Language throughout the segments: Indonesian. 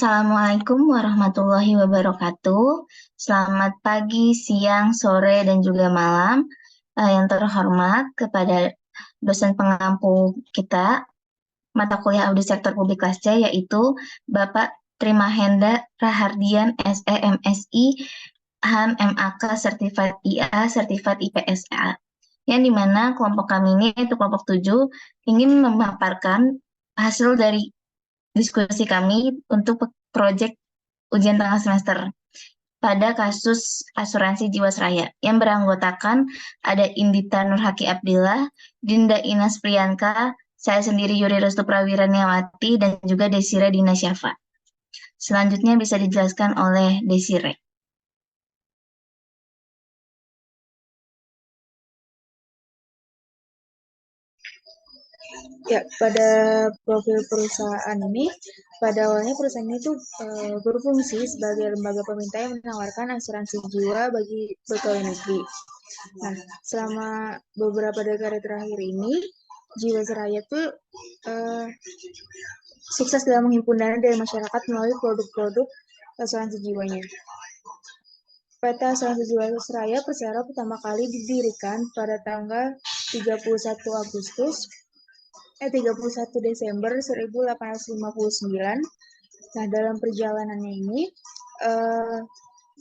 Assalamualaikum warahmatullahi wabarakatuh. Selamat pagi, siang, sore, dan juga malam. Yang terhormat kepada dosen pengampu kita, mata kuliah Audit Sektor Publik kelas C, yaitu Bapak Trimahendra Rahardian, SE, MSI, HAN, MAK, Certified IA, Certified IPSA. Yang dimana kelompok kami ini, yaitu kelompok 7, ingin memaparkan hasil dari diskusi kami untuk proyek ujian tengah semester pada kasus asuransi Jiwasraya yang beranggotakan ada Indita Nurhaki Abdillah, Dinda Inas Priyanka, saya sendiri Yuri Restu Prawiraniawati, dan juga Desire Dina Syafa. Selanjutnya bisa dijelaskan oleh Desire. Ya, pada profil perusahaan ini, pada awalnya perusahaan ini tuh berfungsi sebagai lembaga pemerintah yang menawarkan asuransi jiwa bagi pegawai negeri. Nah, selama beberapa dekade terakhir ini, Jiwasraya tuh sukses dalam menghimpun dana dari masyarakat melalui produk-produk asuransi jiwanya. PT Asuransi Jiwasraya Persero pertama kali didirikan pada tanggal 31 Agustus 31 Desember 1859. Nah, dalam perjalanannya ini,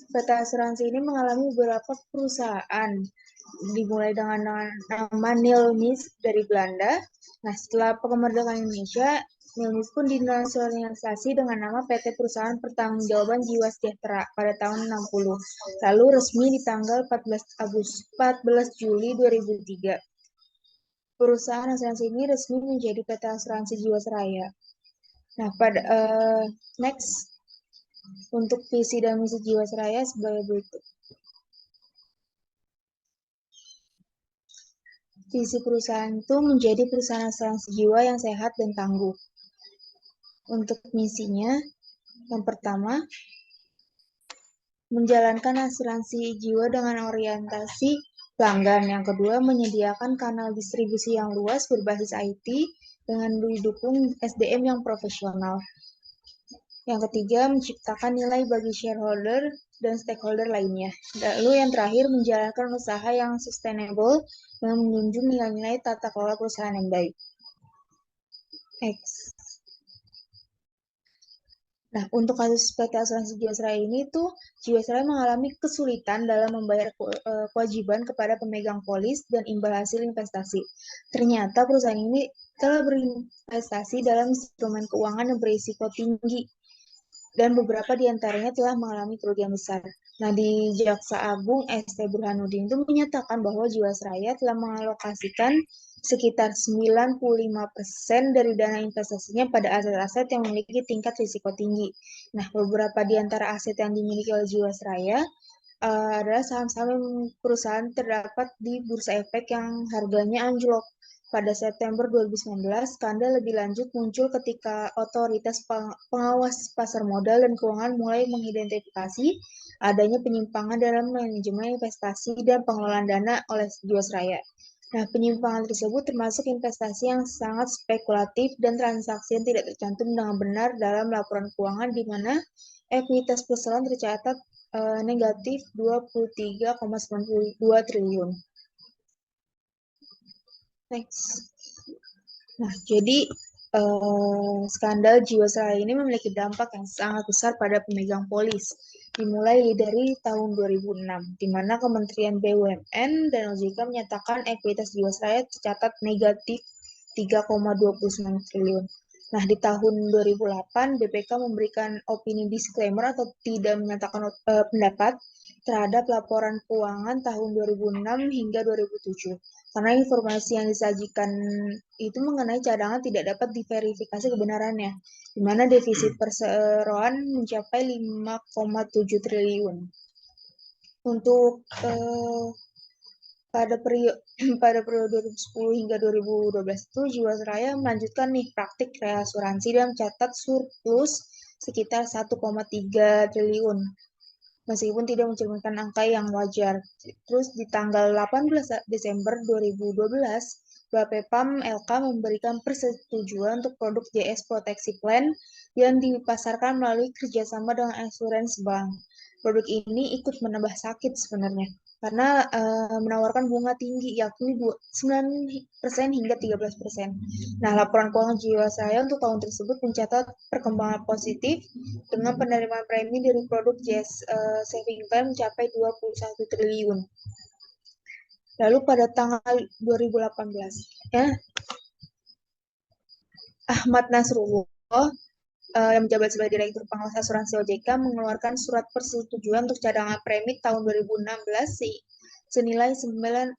PT Asuransi ini mengalami beberapa perusahaan, dimulai dengan nama Nilmis dari Belanda. Nah, setelah kemerdekaan Indonesia, Nilmis pun dinasionalisasi dengan nama PT Perusahaan Pertanggungjawaban Jiwa Sejahtera pada tahun 60. Lalu resmi di tanggal 14 Juli 2003. Perusahaan asuransi ini resmi menjadi PT Asuransi Jiwasraya. Nah, next untuk visi dan misi Jiwasraya sebagai berikut. Visi perusahaan itu menjadi perusahaan asuransi jiwa yang sehat dan tangguh. Untuk misinya, yang pertama, menjalankan asuransi jiwa dengan orientasi pelanggan. Yang kedua, menyediakan kanal distribusi yang luas berbasis IT dengan didukung SDM yang profesional. Yang ketiga, menciptakan nilai bagi shareholder dan stakeholder lainnya. Lalu yang terakhir, menjalankan usaha yang sustainable dengan menjunjung nilai-nilai tata kelola perusahaan yang baik. X. Nah, untuk kasus PT Asuransi Jiwasraya ini tuh Jiwasraya mengalami kesulitan dalam membayar kewajiban kepada pemegang polis dan imbal hasil investasi. Ternyata perusahaan ini telah berinvestasi dalam instrumen keuangan yang berisiko tinggi dan beberapa diantaranya telah mengalami kerugian besar. Nah, di Jaksa Agung ST Burhanuddin itu menyatakan bahwa Jiwasraya telah mengalokasikan sekitar 95% dari dana investasinya pada aset-aset yang memiliki tingkat risiko tinggi. Nah, beberapa di antara aset yang dimiliki oleh Jiwasraya adalah saham-saham perusahaan terdapat di Bursa Efek yang harganya anjlok. Pada September 2019, skandal lebih lanjut muncul ketika otoritas pengawas pasar modal dan keuangan mulai mengidentifikasi adanya penyimpangan dalam manajemen investasi dan pengelolaan dana oleh Jiwasraya. Nah, penyimpangan tersebut termasuk investasi yang sangat spekulatif dan transaksi yang tidak tercantum dengan benar dalam laporan keuangan di mana ekuitas perusahaan tercatat negatif 23,92 triliun. Next. Nah, jadi skandal Jiwasraya ini memiliki dampak yang sangat besar pada pemegang polis, dimulai dari tahun 2006, di mana Kementerian BUMN dan OJK menyatakan ekuitas Jiwasraya tercatat negatif 3,29 triliun. Nah, di tahun 2008, BPK memberikan opini disclaimer atau tidak menyatakan pendapat terhadap laporan keuangan tahun 2006 hingga 2007. Karena informasi yang disajikan itu mengenai cadangan tidak dapat diverifikasi kebenarannya, di mana defisit perseroan mencapai 5,7 triliun. Untuk pada periode 2010 hingga 2012 itu Jiwasraya melanjutkan nih praktik reasuransi dan mencatat surplus sekitar 1,3 triliun. Meskipun tidak mencerminkan angka yang wajar. Terus di tanggal 18 Desember 2012, Bapepam LK memberikan persetujuan untuk produk JS Proteksi Plan yang dipasarkan melalui kerjasama dengan asuransi bank. Produk ini ikut menambah sakit sebenarnya karena menawarkan bunga tinggi yakni 9% hingga 13%. Nah, laporan keuangan Jiwasraya untuk tahun tersebut mencatat perkembangan positif dengan penerimaan premi dari produk JS Saving Plan mencapai 21 triliun. Lalu pada tanggal 2018, ya, Ahmad Nasrullah yang menjabat sebagai Direktur Pengawas Asuransi OJK mengeluarkan surat persetujuan untuk cadangan premi tahun 2016 senilai 10,9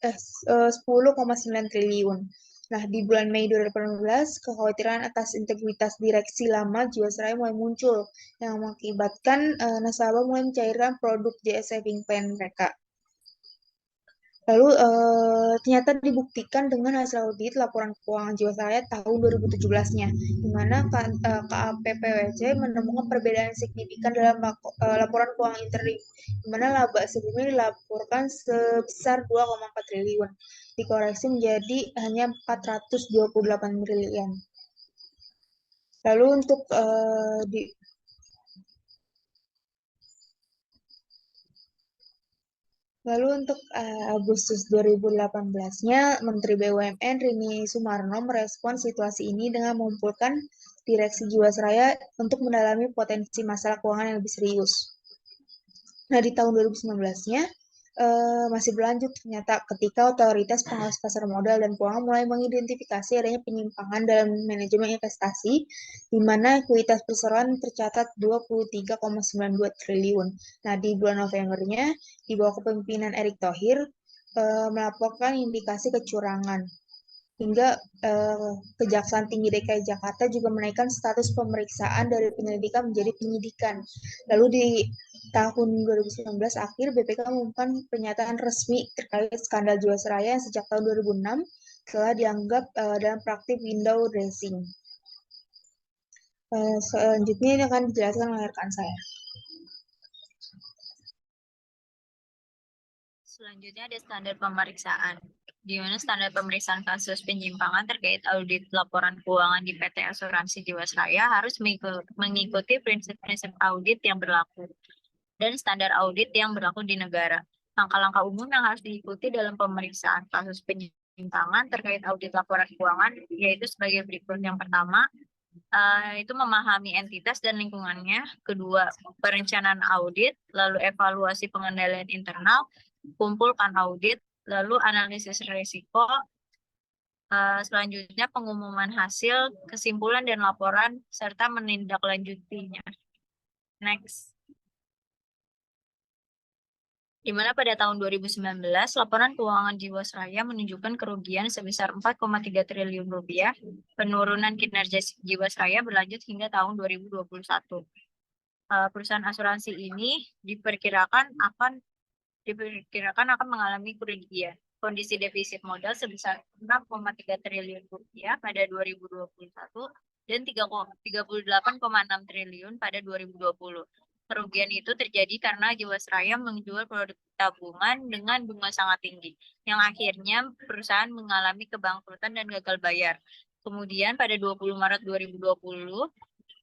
triliun. Nah, di bulan Mei 2018, kekhawatiran atas integritas direksi lama Jiwasraya mulai muncul yang mengakibatkan nasabah mulai mencairkan produk JS Saving Plan mereka. Lalu ternyata dibuktikan dengan hasil audit laporan keuangan Jiwasraya tahun 2017-nya, di mana KAPPWC menemukan perbedaan signifikan dalam laporan keuangan interim, di mana laba sebelumnya dilaporkan sebesar 2,4 triliun, dikoreksi menjadi hanya 428 triliun. Lalu untuk Agustus 2018-nya, Menteri BUMN Rini Sumarno merespon situasi ini dengan mengumpulkan Direksi Jiwasraya untuk mendalami potensi masalah keuangan yang lebih serius. Nah, di tahun 2019-nya masih berlanjut ternyata ketika otoritas pengawas pasar modal dan keuangan mulai mengidentifikasi adanya penyimpangan dalam manajemen investasi, di mana ekuitas perseroan tercatat 23,92 triliun. Nah, di bulan Novembernya, di bawah kepemimpinan Erick Thohir, melaporkan indikasi kecurangan. Hingga Kejaksaan Tinggi DKI Jakarta juga menaikkan status pemeriksaan dari penyelidikan menjadi penyidikan. Lalu di tahun 2019 akhir, BPK mengumumkan pernyataan resmi terkait skandal Jiwasraya yang sejak tahun 2006 telah dianggap dalam praktik window dressing. Selanjutnya ini akan dijelaskan oleh rekan saya. Selanjutnya ada standar pemeriksaan, di mana standar pemeriksaan kasus penyimpangan terkait audit laporan keuangan di PT Asuransi Jiwasraya harus mengikuti prinsip-prinsip audit yang berlaku dan standar audit yang berlaku di negara. Langkah-langkah umum yang harus diikuti dalam pemeriksaan kasus penyimpangan terkait audit laporan keuangan yaitu sebagai berikut. Yang pertama, itu memahami entitas dan lingkungannya. Kedua, perencanaan audit, lalu evaluasi pengendalian internal, kumpulkan audit, lalu analisis risiko, selanjutnya pengumuman hasil, kesimpulan dan laporan, serta menindaklanjutinya. Next. Di mana pada tahun 2019, laporan keuangan Jiwasraya menunjukkan kerugian sebesar 4,3 triliun rupiah. Penurunan kinerja Jiwasraya berlanjut hingga tahun 2021. Perusahaan asuransi ini diperkirakan akan mengalami kerugian. Kondisi defisit modal sebesar 6,3 triliun rupiah pada 2021 dan 38,6 triliun pada 2020. Kerugian itu terjadi karena Jiwasraya menjual produk tabungan dengan bunga sangat tinggi, yang akhirnya perusahaan mengalami kebangkrutan dan gagal bayar. Kemudian pada 20 Maret 2020,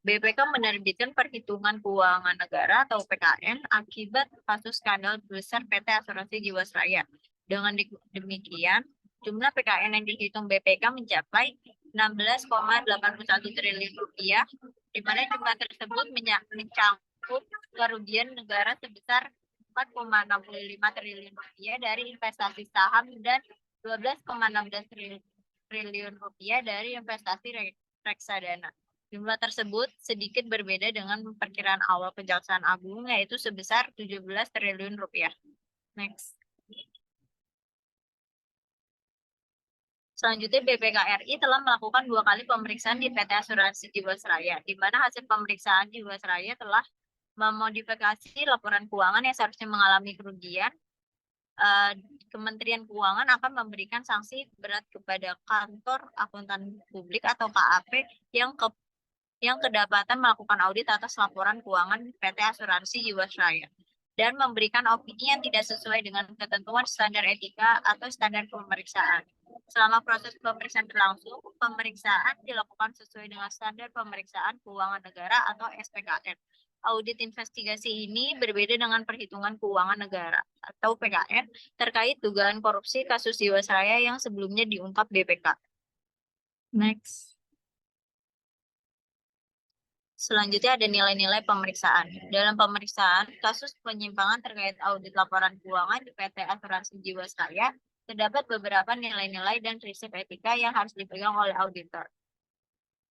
BPK menerbitkan Perhitungan Keuangan Negara atau PKN akibat kasus skandal besar PT Asuransi Jiwasraya. Dengan demikian, jumlah PKN yang dihitung BPK mencapai 16,81 triliun rupiah, di mana jumlah tersebut mencakup kerugian negara sebesar 4,65 triliun rupiah dari investasi saham dan 12,16 triliun rupiah dari investasi reksadana. Jumlah tersebut sedikit berbeda dengan perkiraan awal Kejaksaan Agung, yaitu sebesar 17 triliun rupiah. Next. Selanjutnya, BPK RI telah melakukan 2 kali pemeriksaan di PT Asuransi Jiwasraya, di mana hasil pemeriksaan Jiwasraya telah memodifikasi laporan keuangan yang seharusnya mengalami kerugian. Kementerian Keuangan akan memberikan sanksi berat kepada Kantor Akuntan Publik atau KAP yang kedapatan melakukan audit atas laporan keuangan PT Asuransi Jiwasraya. dan memberikan opini yang tidak sesuai dengan ketentuan standar etika atau standar pemeriksaan. Selama proses pemeriksaan berlangsung, pemeriksaan dilakukan sesuai dengan standar pemeriksaan keuangan negara atau SPKN. Audit investigasi ini berbeda dengan perhitungan keuangan negara atau PKN terkait dugaan korupsi kasus Jiwasraya yang sebelumnya diungkap BPK. Next. Selanjutnya ada nilai-nilai pemeriksaan. Dalam pemeriksaan, kasus penyimpangan terkait audit laporan keuangan di PT Asuransi Jiwasraya, terdapat beberapa nilai-nilai dan prinsip etika yang harus dipegang oleh auditor.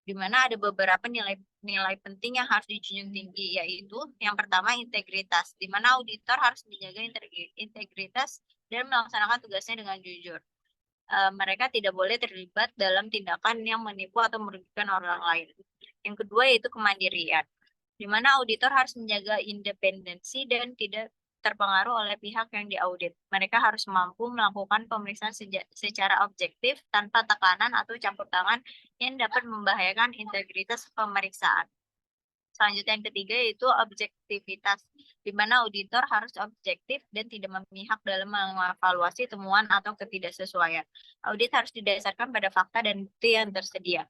Di mana ada beberapa nilai penting yang harus dijunjung tinggi, yaitu yang pertama integritas, di mana auditor harus menjaga integritas dan melaksanakan tugasnya dengan jujur. Mereka tidak boleh terlibat dalam tindakan yang menipu atau merugikan orang lain. Yang kedua yaitu kemandirian, di mana auditor harus menjaga independensi dan tidak terpengaruh oleh pihak yang diaudit. Mereka harus mampu melakukan pemeriksaan secara objektif tanpa tekanan atau campur tangan yang dapat membahayakan integritas pemeriksaan. Selanjutnya yang ketiga yaitu objektivitas, di mana auditor harus objektif dan tidak memihak dalam mengevaluasi temuan atau ketidaksesuaian. Audit harus didasarkan pada fakta dan bukti yang tersedia.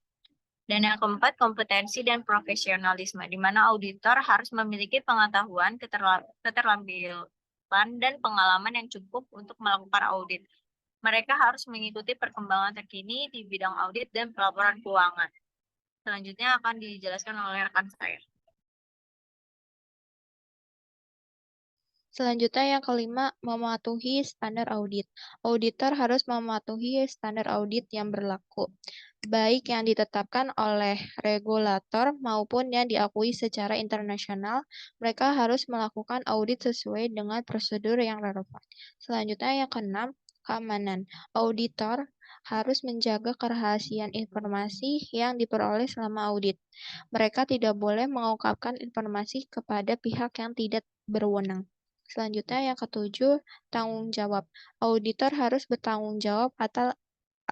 Dan yang keempat, kompetensi dan profesionalisme, di mana auditor harus memiliki pengetahuan, keterampilan, dan pengalaman yang cukup untuk melakukan audit. Mereka harus mengikuti perkembangan terkini di bidang audit dan pelaporan keuangan. Selanjutnya akan dijelaskan oleh rekan saya. Selanjutnya yang kelima, mematuhi standar audit. Auditor harus mematuhi standar audit yang berlaku, baik yang ditetapkan oleh regulator maupun yang diakui secara internasional. Mereka harus melakukan audit sesuai dengan prosedur yang relevan. Selanjutnya yang keenam, keamanan. Auditor harus menjaga kerahasiaan informasi yang diperoleh selama audit. Mereka tidak boleh mengungkapkan informasi kepada pihak yang tidak berwenang. Selanjutnya yang ketujuh, tanggung jawab. Auditor harus bertanggung jawab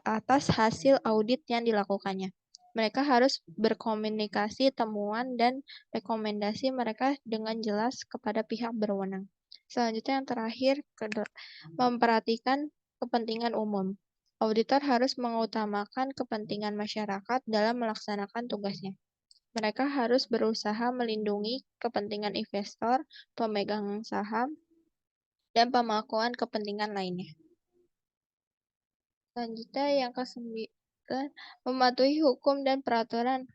atas hasil audit yang dilakukannya. Mereka harus berkomunikasi temuan dan rekomendasi mereka dengan jelas kepada pihak berwenang. Selanjutnya yang terakhir, memperhatikan kepentingan umum. Auditor harus mengutamakan kepentingan masyarakat dalam melaksanakan tugasnya. Mereka harus berusaha melindungi kepentingan investor, pemegang saham, dan pemangkuan kepentingan lainnya. Selanjutnya yang ke-9, mematuhi hukum dan peraturan.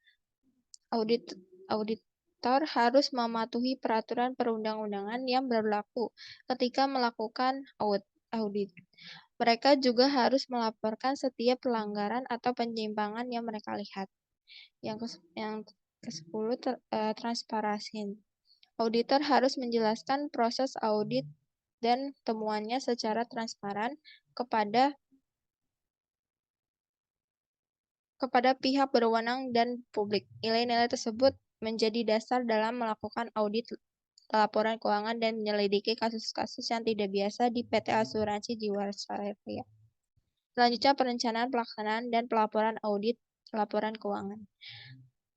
Auditor harus mematuhi peraturan perundang-undangan yang berlaku ketika melakukan audit. Mereka juga harus melaporkan setiap pelanggaran atau penyimpangan yang mereka lihat. Yang ke-10, transparansi. Auditor harus menjelaskan proses audit dan temuannya secara transparan kepada pihak berwenang dan publik. Nilai-nilai tersebut menjadi dasar dalam melakukan audit laporan keuangan dan menyelidiki kasus-kasus yang tidak biasa di PT Asuransi Jiwasraya. Selanjutnya perencanaan, pelaksanaan, dan pelaporan audit laporan keuangan.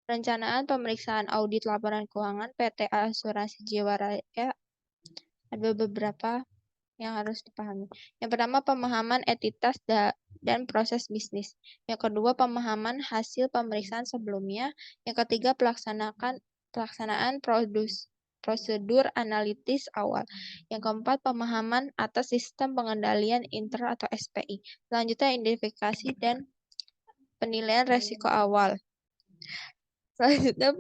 Perencanaan pemeriksaan audit laporan keuangan PT Asuransi Jiwasraya ada beberapa yang harus dipahami. Yang pertama, pemahaman entitas dan proses bisnis. Yang kedua, pemahaman hasil pemeriksaan sebelumnya. Yang ketiga, pelaksanaan prosedur analitis awal. Yang keempat, pemahaman atas sistem pengendalian internal atau SPI. Selanjutnya, identifikasi dan penilaian resiko awal. Selanjutnya,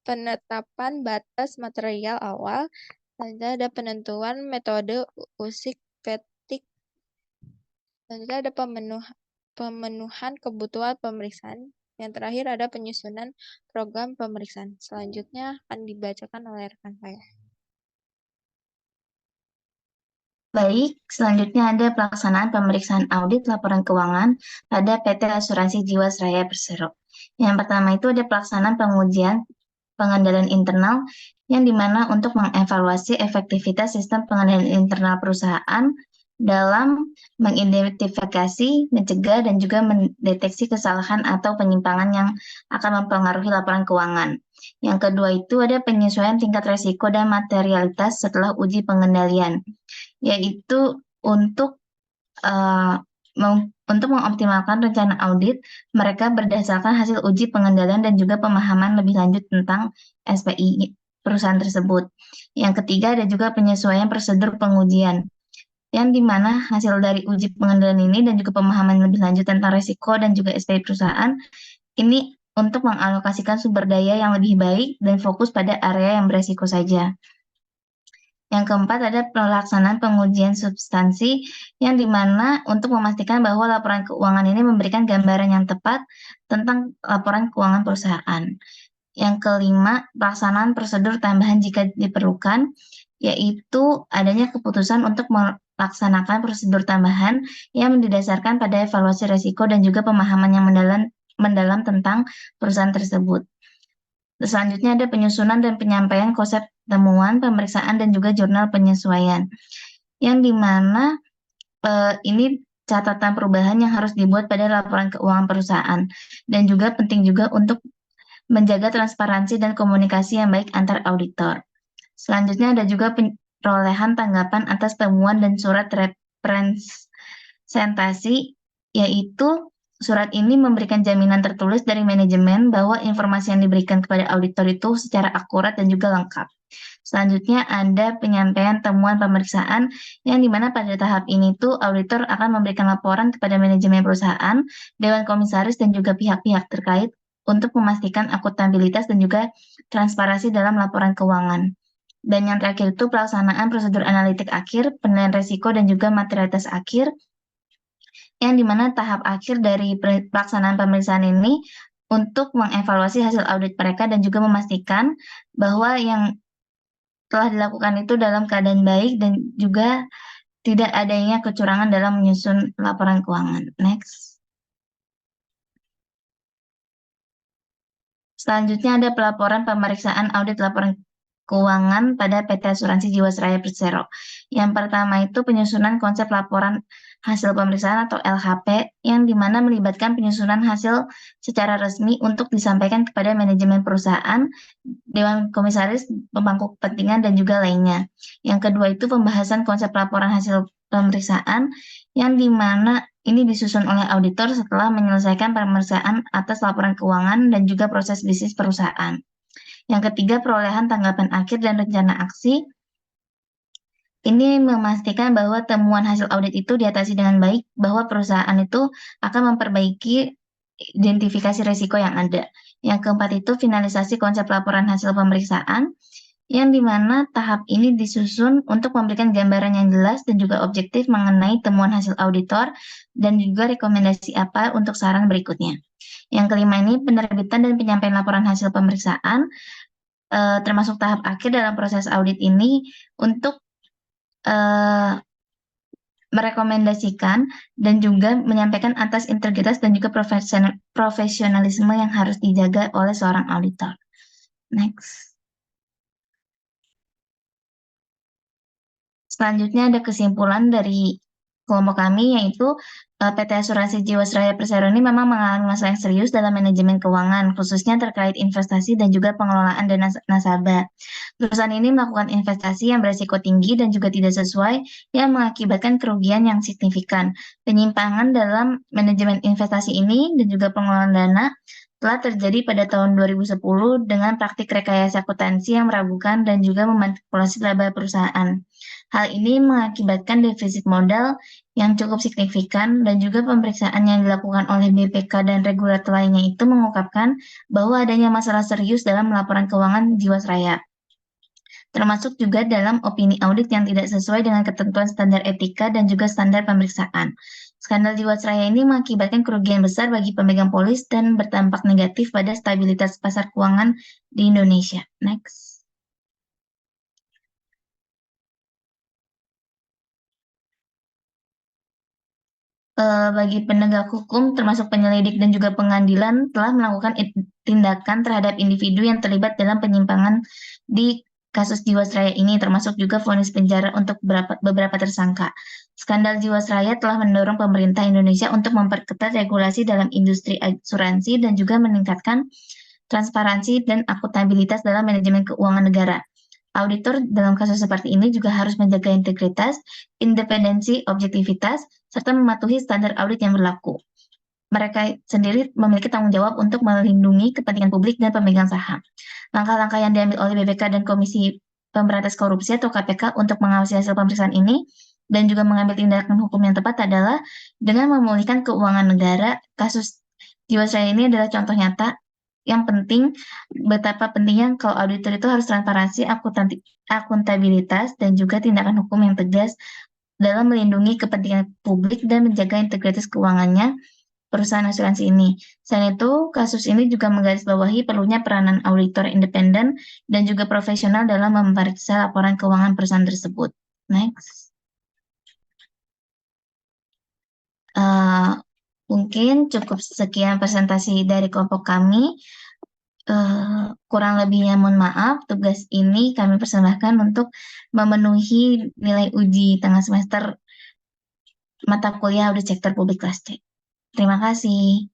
penetapan batas material awal. Selanjutnya ada penentuan metode usik petik. Selanjutnya ada pemenuhan kebutuhan pemeriksaan. Yang terakhir ada penyusunan program pemeriksaan. Selanjutnya akan dibacakan oleh rekan saya. Baik, selanjutnya ada pelaksanaan pemeriksaan audit laporan keuangan pada PT Asuransi Jiwasraya Persero. Yang pertama itu ada pelaksanaan pengujian pengendalian internal yang dimana untuk mengevaluasi efektivitas sistem pengendalian internal perusahaan dalam mengidentifikasi, mencegah, dan juga mendeteksi kesalahan atau penyimpangan yang akan mempengaruhi laporan keuangan. Yang kedua itu ada penyesuaian tingkat resiko dan materialitas setelah uji pengendalian, yaitu untuk untuk mengoptimalkan rencana audit, mereka berdasarkan hasil uji pengendalian dan juga pemahaman lebih lanjut tentang SPI perusahaan tersebut. Yang ketiga ada juga penyesuaian prosedur pengujian, yang dimana hasil dari uji pengendalian ini dan juga pemahaman lebih lanjut tentang resiko dan juga SPI perusahaan ini untuk mengalokasikan sumber daya yang lebih baik dan fokus pada area yang beresiko saja. Yang keempat ada pelaksanaan pengujian substansi, yang dimana untuk memastikan bahwa laporan keuangan ini memberikan gambaran yang tepat tentang laporan keuangan perusahaan. Yang kelima, pelaksanaan prosedur tambahan jika diperlukan, yaitu adanya keputusan untuk melaksanakan prosedur tambahan yang didasarkan pada evaluasi risiko dan juga pemahaman yang mendalam tentang perusahaan tersebut. Selanjutnya ada penyusunan dan penyampaian konsep temuan, pemeriksaan, dan juga jurnal penyesuaian, yang dimana ini catatan perubahan yang harus dibuat pada laporan keuangan perusahaan, dan juga penting juga untuk menjaga transparansi dan komunikasi yang baik antar auditor. Selanjutnya ada juga perolehan tanggapan atas temuan dan surat representasi, yaitu surat ini memberikan jaminan tertulis dari manajemen bahwa informasi yang diberikan kepada auditor itu secara akurat dan juga lengkap. Selanjutnya ada penyampaian temuan pemeriksaan, yang dimana pada tahap ini tuh auditor akan memberikan laporan kepada manajemen perusahaan, dewan komisaris, dan juga pihak-pihak terkait untuk memastikan akuntabilitas dan juga transparansi dalam laporan keuangan. Dan yang terakhir itu pelaksanaan prosedur analitik akhir, penilaian risiko, dan juga materialitas akhir, yang dimana tahap akhir dari pelaksanaan pemeriksaan ini untuk mengevaluasi hasil audit mereka dan juga memastikan bahwa yang telah dilakukan itu dalam keadaan baik dan juga tidak adanya kecurangan dalam menyusun laporan keuangan. Next. Selanjutnya ada pelaporan pemeriksaan audit laporan keuangan pada PT Asuransi Jiwasraya Persero. Yang pertama itu penyusunan konsep laporan hasil pemeriksaan atau LHP, yang dimana melibatkan penyusunan hasil secara resmi untuk disampaikan kepada manajemen perusahaan, dewan komisaris, pemangku kepentingan, dan juga lainnya. Yang kedua itu pembahasan konsep laporan hasil pemeriksaan, yang dimana ini disusun oleh auditor setelah menyelesaikan pemeriksaan atas laporan keuangan dan juga proses bisnis perusahaan. Yang ketiga, perolehan tanggapan akhir dan rencana aksi. Ini memastikan bahwa temuan hasil audit itu diatasi dengan baik, bahwa perusahaan itu akan memperbaiki identifikasi risiko yang ada. Yang keempat itu finalisasi konsep laporan hasil pemeriksaan, yang dimana tahap ini disusun untuk memberikan gambaran yang jelas dan juga objektif mengenai temuan hasil auditor dan juga rekomendasi apa untuk saran berikutnya. Yang kelima ini penerbitan dan penyampaian laporan hasil pemeriksaan, termasuk tahap akhir dalam proses audit ini untuk merekomendasikan dan juga menyampaikan atas integritas dan juga profesionalisme yang harus dijaga oleh seorang auditor. Next. Selanjutnya ada kesimpulan dari kelompok kami, yaitu PT Asuransi Jiwasraya Persero ini memang mengalami masalah yang serius dalam manajemen keuangan, khususnya terkait investasi dan juga pengelolaan dana nasabah. Perusahaan ini melakukan investasi yang berisiko tinggi dan juga tidak sesuai, yang mengakibatkan kerugian yang signifikan. Penyimpangan dalam manajemen investasi ini dan juga pengelolaan dana telah terjadi pada tahun 2010 dengan praktik rekayasa akuntansi yang meragukan dan juga memanipulasi laba perusahaan. Hal ini mengakibatkan defisit modal yang cukup signifikan, dan juga pemeriksaan yang dilakukan oleh BPK dan regulator lainnya itu mengungkapkan bahwa adanya masalah serius dalam laporan keuangan Jiwasraya, termasuk juga dalam opini audit yang tidak sesuai dengan ketentuan standar etika dan juga standar pemeriksaan. Skandal Jiwasraya ini mengakibatkan kerugian besar bagi pemegang polis dan berdampak negatif pada stabilitas pasar keuangan di Indonesia. Next. Bagi penegak hukum termasuk penyelidik dan juga pengadilan telah melakukan tindakan terhadap individu yang terlibat dalam penyimpangan di kasus Jiwasraya ini, termasuk juga vonis penjara untuk beberapa tersangka. Skandal Jiwasraya telah mendorong pemerintah Indonesia untuk memperketat regulasi dalam industri asuransi dan juga meningkatkan transparansi, dan akuntabilitas dalam manajemen keuangan negara. Auditor dalam kasus seperti ini juga harus menjaga integritas, independensi, objektivitas, serta mematuhi standar audit yang berlaku. Mereka sendiri memiliki tanggung jawab untuk melindungi kepentingan publik dan pemegang saham. Langkah-langkah yang diambil oleh BPK dan Komisi Pemberantasan Korupsi atau KPK untuk mengawasi hasil pemeriksaan ini dan juga mengambil tindakan hukum yang tepat adalah dengan memulihkan keuangan negara. Kasus Jiwasraya ini adalah contoh nyata yang penting betapa pentingnya kalau auditor itu harus transparansi, akuntabilitas, dan juga tindakan hukum yang tegas dalam melindungi kepentingan publik dan menjaga integritas keuangannya perusahaan asuransi ini. Selain itu, kasus ini juga menggarisbawahi perlunya peranan auditor independen dan juga profesional dalam memeriksa laporan keuangan perusahaan tersebut. Next. Mungkin cukup sekian presentasi dari kelompok kami. Kurang lebihnya mohon maaf. Tugas ini kami persembahkan untuk memenuhi nilai uji tengah semester mata kuliah audit sektor publik kelas C. Terima kasih.